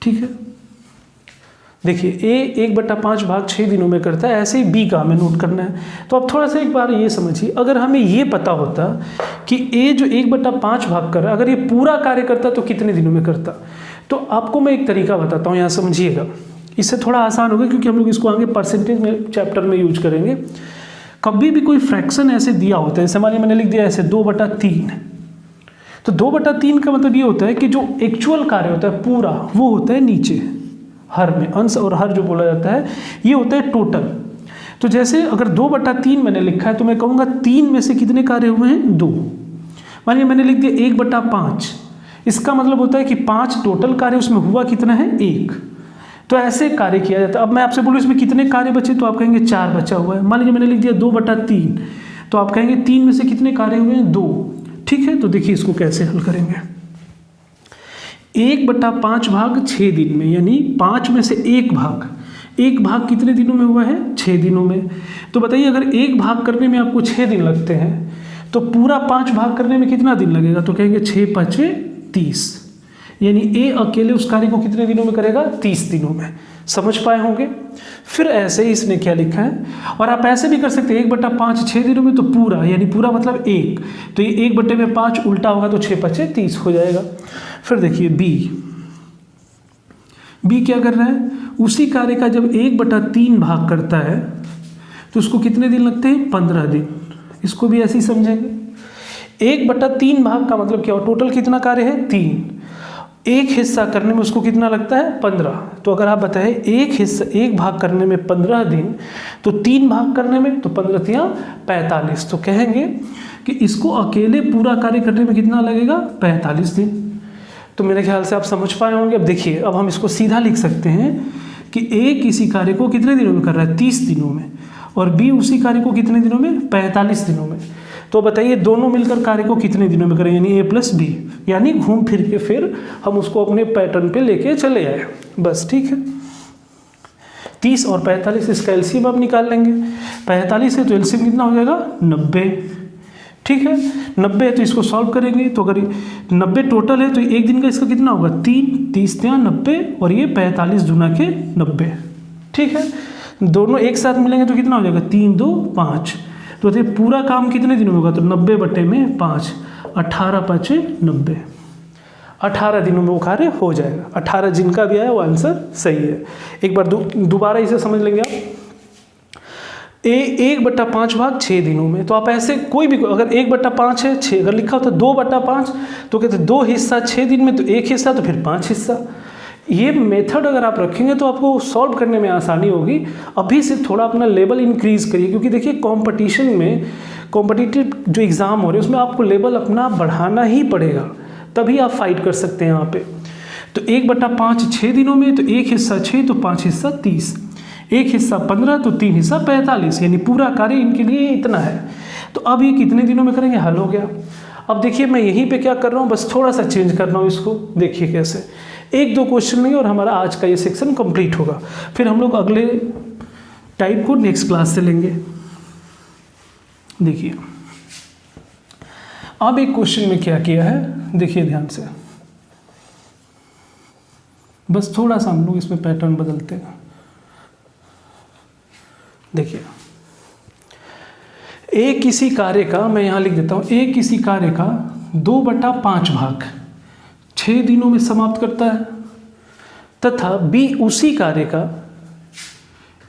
ठीक है, देखिए ए 1/5 भाग 6 दिनों में करता है, ऐसे ही बी का हमें नोट करना है। तो अब थोड़ा सा एक बार ये समझिए, अगर हमें ये पता होता कि ए जो 1/5 भाग कर रहा है, अगर ये पूरा कार्य करता तो कितने दिनों में करता, तो आपको मैं एक तरीका बताता हूँ, यहाँ समझिएगा, इससे थोड़ा आसान होगा क्योंकि हम लोग इसको आगे परसेंटेज में चैप्टर में यूज करेंगे। कभी भी कोई फ्रैक्शन ऐसे दिया होता है, जैसे मान लीजिए मैंने लिख दिया ऐसे 2/3, तो 2/3 का मतलब ये होता है कि जो एक्चुअल कार्य होता है पूरा वो होता है नीचे हर में, अंश और हर जो बोला जाता है ये होता है टोटल। तो जैसे अगर 2/3 मैंने लिखा है तो मैं कहूँगा 3 में से कितने कार्य हुए हैं, 2। मानिए मैंने लिख दिया 1/5, इसका मतलब होता है कि 5 टोटल कार्य, उसमें हुआ कितना है, 1। तो ऐसे कार्य किया जाता है। अब मैं आपसे बोलूँ इसमें कितने कार्य बचे, तो आप कहेंगे 4 बचा हुआ है। मान लीजिए मैंने लिख दिया 2/3, तो आप कहेंगे 3 में से कितने कार्य हुए हैं, 2। ठीक है, तो देखिए इसको कैसे हल करेंगे। 1/5 भाग 6 दिन में, यानी 5 में से 1 भाग कितने दिनों में हुआ है, 6 दिनों में। तो बताइए अगर 1 भाग करने में आपको 6 दिन लगते हैं तो पूरा 5 भाग करने में कितना दिन लगेगा, तो कहेंगे 6×5 = 30, यानी ए अकेले उस कार्य को कितने दिनों में करेगा, 30 दिनों में। समझ पाए होंगे। फिर ऐसे ही इसने क्या लिखा है, और आप ऐसे भी कर सकते हैं 1/5 6 दिनों में, तो पूरा यानी पूरा मतलब 1, तो ये 1/5 उल्टा होगा तो 6×5 = 30 हो जाएगा। फिर देखिए बी क्या कर रहा है, उसी कार्य का जब 1/3 भाग करता है तो उसको कितने दिन लगते हैं, 15 दिन। इसको भी ऐसे ही समझेंगे। 1/3 भाग का मतलब क्या हो, टोटल कितना कार्य है, 3। एक हिस्सा करने में उसको कितना लगता है, 15। तो अगर आप बताएं एक भाग करने में 15 दिन, तो 3 भाग करने में तो 15×3 = 45। तो कहेंगे कि इसको अकेले पूरा कार्य करने में कितना लगेगा, 45 दिन। तो मेरे ख्याल से आप समझ पाए होंगे। अब देखिए, अब हम इसको सीधा लिख सकते हैं कि ए किसी कार्य को कितने दिनों में कर रहा है, 30 दिनों में, और बी उसी कार्य को कितने दिनों में, 45 दिनों में। तो बताइए दोनों मिलकर कार्य को कितने दिनों में करें, यानी A+B, यानी घूम फिर के फिर हम उसको अपने पैटर्न पे लेके चले आए। बस ठीक है। 30 और 45 इसका एलसीएम आप निकाल लेंगे। 45 है तो एलसीएम कितना हो जाएगा, 90। ठीक है, 90 है तो इसको सॉल्व करेंगे, तो अगर 90 टोटल है तो एक दिन का इसका कितना होगा, 3, 30 × 90, और ये 45 × 90। ठीक है, दोनों एक साथ मिलेंगे तो कितना हो जाएगा, 3, 2, 5। तो देखिए पूरा काम कितने दिनों में होगा, तो 90/5, 18×5 = 90। 18 दिनों में वो कार्य हो जाएगा। 18 जिनका भी आया वो आंसर सही है। एक बार दोबारा इसे समझ लेंगे आप। 1/5 भाग 6 दिनों में, तो आप ऐसे कोई भी, अगर 1/5 है 6, अगर लिखा होता 2/5 तो कहते 2 हिस्सा 6 दिन में, तो 1 हिस्सा तो फिर 5 हिस्सा। ये मेथड अगर आप रखेंगे तो आपको सॉल्व करने में आसानी होगी। अभी से थोड़ा अपना लेवल इंक्रीज करिए, क्योंकि देखिए कंपटीशन में, कॉम्पिटिटिव जो एग्ज़ाम हो रहे हैं उसमें आपको लेवल अपना बढ़ाना ही पड़ेगा, तभी आप फाइट कर सकते हैं यहाँ पे। तो 1/5 6 दिनों में, तो 1 हिस्सा 6 तो 5 हिस्सा 30, 1 हिस्सा 15 तो 3 हिस्सा 45, यानी पूरा कार्य इनके लिए इतना है। तो अब ये कितने दिनों में करेंगे, हल हो गया। अब देखिए मैं यहीं पे क्या कर रहा हूँ, बस थोड़ा सा चेंज कर रहा हूँ इसको। देखिए कैसे, 1-2 क्वेश्चन नहीं और हमारा आज का ये सेक्शन कंप्लीट होगा। फिर हम लोग अगले टाइप को नेक्स्ट क्लास से लेंगे। देखिए अब एक क्वेश्चन में क्या किया है, देखिए ध्यान से, बस थोड़ा सा हम लोग इसमें पैटर्न बदलते हैं। देखिए ए किसी कार्य का, मैं यहाँ लिख देता हूँ, ए किसी कार्य का 2/5 भाग 6 दिनों में समाप्त करता है, तथा बी उसी कार्य का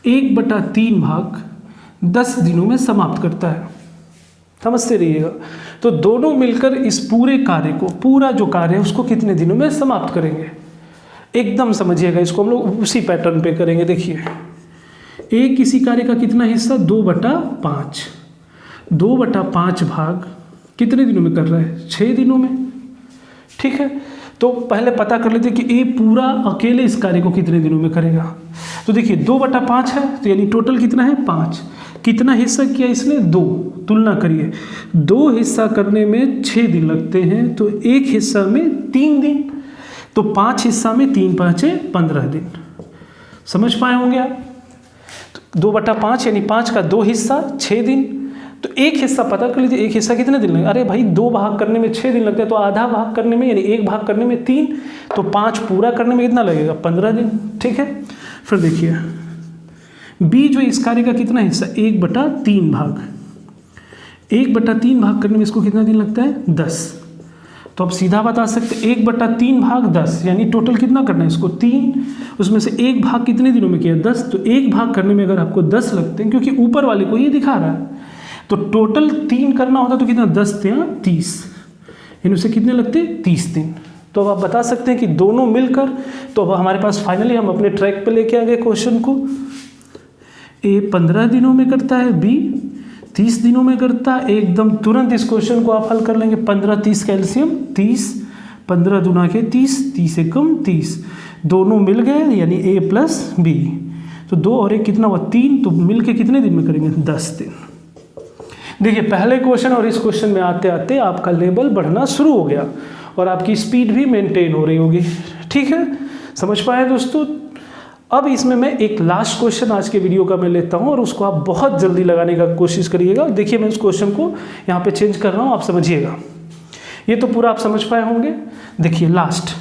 1/3 भाग 10 दिनों में समाप्त करता है। समझते रहिएगा। तो दोनों मिलकर इस पूरे कार्य को, पूरा जो कार्य है उसको कितने दिनों में समाप्त करेंगे, एकदम समझिएगा। इसको हम लोग उसी पैटर्न पे करेंगे। देखिए ए किसी कार्य का कितना हिस्सा, 2/5, 2/5 भाग कितने दिनों में कर रहा है, 6 दिनों में। ठीक है, तो पहले पता कर लेते कि ए पूरा अकेले इस कार्य को कितने दिनों में करेगा। तो देखिए 2/5 है तो यानी टोटल कितना है, 5। कितना हिस्सा किया इसने, 2। तुलना करिए, 2 हिस्सा करने में 6 दिन लगते हैं, तो 1 हिस्सा में 3 दिन, तो 5 हिस्सा में 3×5 = 15 दिन। समझ पाए होंगे आप। तो 2/5 यानी 5 का 2 हिस्सा 6 दिन, तो 1 हिस्सा पता कर लीजिए, 1 हिस्सा कितने दिन लगेगा। अरे भाई 2 भाग करने में 6 दिन लगते हैं, तो आधा भाग करने में यानी 1 भाग करने में 3, तो 5 पूरा करने में कितना लगेगा, 15 दिन। ठीक है, फिर देखिए बी जो इस कार्य का कितना हिस्सा, 1/3 भाग, 1/3 भाग करने में इसको कितना दिन लगता है, 10। तो आप सीधा बता सकते 1/3 भाग 10, यानी टोटल कितना करना है इसको 3, उसमें से 1 भाग कितने दिनों में किया 10, तो 1 भाग करने में अगर आपको 10 लगते हैं, क्योंकि ऊपर वाले को ये दिखा रहा है, तो टोटल 3 करना होता तो कितना 10 × 30, यानी उसे कितने लगते 30 दिन। तो अब आप बता सकते हैं कि दोनों मिलकर, तो अब हमारे पास फाइनली हम अपने ट्रैक पे लेके आ गए क्वेश्चन को। ए 15 दिनों में करता है, बी 30 दिनों में करता है। एकदम तुरंत इस क्वेश्चन को आप हल कर लेंगे। 15 30 का एलसीएम 30, 15 दूना के 30, 30 एकम 30, दोनों मिल गए यानी ए प्लस बी, तो 2 और 1 कितना हुआ 3, तो मिल के कितने दिन में करेंगे 10 दिन। देखिए पहले क्वेश्चन और इस क्वेश्चन में आते आते आपका लेवल बढ़ना शुरू हो गया और आपकी स्पीड भी मेंटेन हो रही होगी। ठीक है, समझ पाए दोस्तों। अब इसमें मैं एक लास्ट क्वेश्चन आज के वीडियो का मैं लेता हूं और उसको आप बहुत जल्दी लगाने का कोशिश करिएगा। देखिए मैं उस क्वेश्चन को यहाँ पे चेंज कर रहा हूँ, आप समझिएगा। ये तो पूरा आप समझ पाए होंगे। देखिए लास्ट,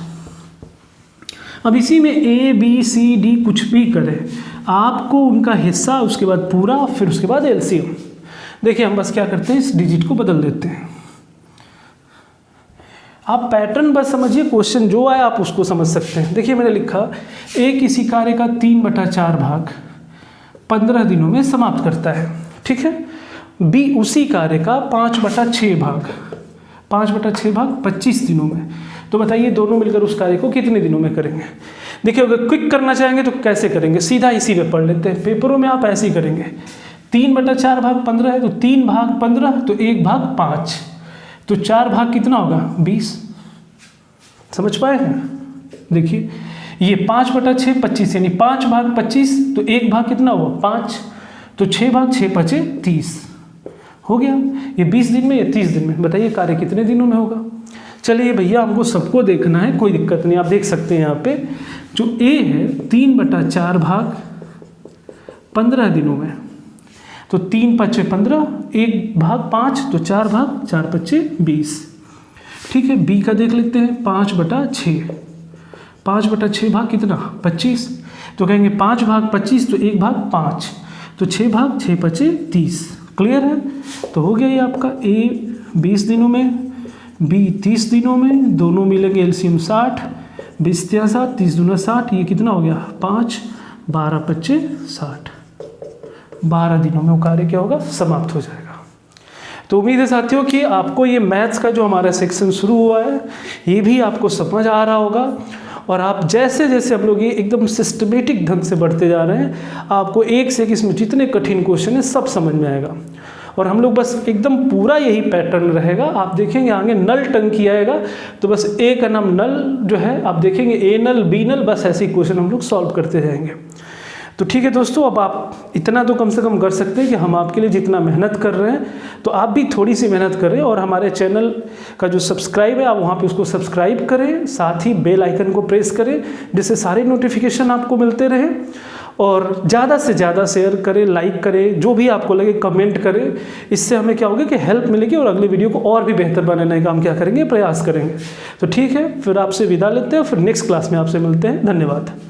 अब इसी में ए बी सी डी कुछ भी करें, आपको उनका हिस्सा, उसके बाद पूरा, फिर उसके बाद एलसीएम। देखिए हम बस क्या करते हैं, इस डिजिट को बदल देते हैं। आप पैटर्न बस समझिए, क्वेश्चन जो आए आप उसको समझ सकते हैं। देखिए मैंने लिखा ए किसी कार्य का 3/4 भाग 15 दिनों में समाप्त करता है, ठीक है। बी उसी कार्य का 5/6 भाग 25 दिनों में। तो बताइए दोनों मिलकर उस कार्य को कितने दिनों में करेंगे। देखिए अगर क्विक करना चाहेंगे तो कैसे करेंगे, सीधा इसी में पढ़ लेते हैं। पेपरों में आप ऐसे ही करेंगे, 3/4 भाग 15 है तो 3 भाग 15, तो 1 भाग 5, तो 4 भाग कितना होगा 20। समझ पाए हैं। देखिए ये 5/6 25, यानी 5 भाग 25, तो 1 भाग कितना हुआ 5, तो 6 भाग 6 5 30 हो गया। ये 20 दिन में, ये 30 दिन में। बताइए कार्य कितने दिनों में होगा। चलिए भैया हमको सबको देखना है, कोई दिक्कत नहीं, आप देख सकते हैं यहाँ पे जो ए है 3/4 भाग 15 दिनों में, तो 3 5 15, 1 भाग 5, तो 4 भाग 4 5 20। ठीक है, बी का देख लेते हैं 5/6, 5/6 भाग कितना 25, तो कहेंगे 5 भाग 25, तो 1 भाग 5, तो 6 भाग 6 5 30। क्लियर है। तो हो गया ये आपका ए 20 दिनों में, बी 30 दिनों में, दोनों मिलेंगे एलसीएम 60, 20 × 7, 30 दूना 60, ये कितना हो गया 5, 12 25 60। 12 दिनों में वो कार्य क्या होगा समाप्त हो जाएगा। तो उम्मीद है साथियों कि आपको ये मैथ्स का जो हमारा सेक्शन शुरू हुआ है ये भी आपको समझ आ रहा होगा, और आप जैसे जैसे हम लोग ये एकदम सिस्टमेटिक ढंग से बढ़ते जा रहे हैं, आपको एक से एक इसमें जितने कठिन क्वेश्चन है सब समझ में आएगा। और हम लोग बस एकदम पूरा यही पैटर्न रहेगा। आप देखेंगे आगे नल टंकी आएगा, तो बस ए का नाम नल जो है, आप देखेंगे ए नल बी नल, बस ऐसे ही क्वेश्चन हम लोग सॉल्व करते जाएंगे। तो ठीक है दोस्तों, अब आप इतना तो कम से कम कर सकते हैं कि हम आपके लिए जितना मेहनत कर रहे हैं, तो आप भी थोड़ी सी मेहनत करें और हमारे चैनल का जो सब्सक्राइब है आप वहाँ पे उसको सब्सक्राइब करें, साथ ही बेल आइकन को प्रेस करें जिससे सारे नोटिफिकेशन आपको मिलते रहें, और ज़्यादा से ज़्यादा शेयर करें, लाइक करें, जो भी आपको लगे कमेंट करें। इससे हमें क्या होगा कि हेल्प मिलेगी और अगले वीडियो को और भी बेहतर बनाने का हम क्या करेंगे, प्रयास करेंगे। तो ठीक है, फिर आपसे विदा लेते हैं, फिर नेक्स्ट क्लास में आपसे मिलते हैं। धन्यवाद।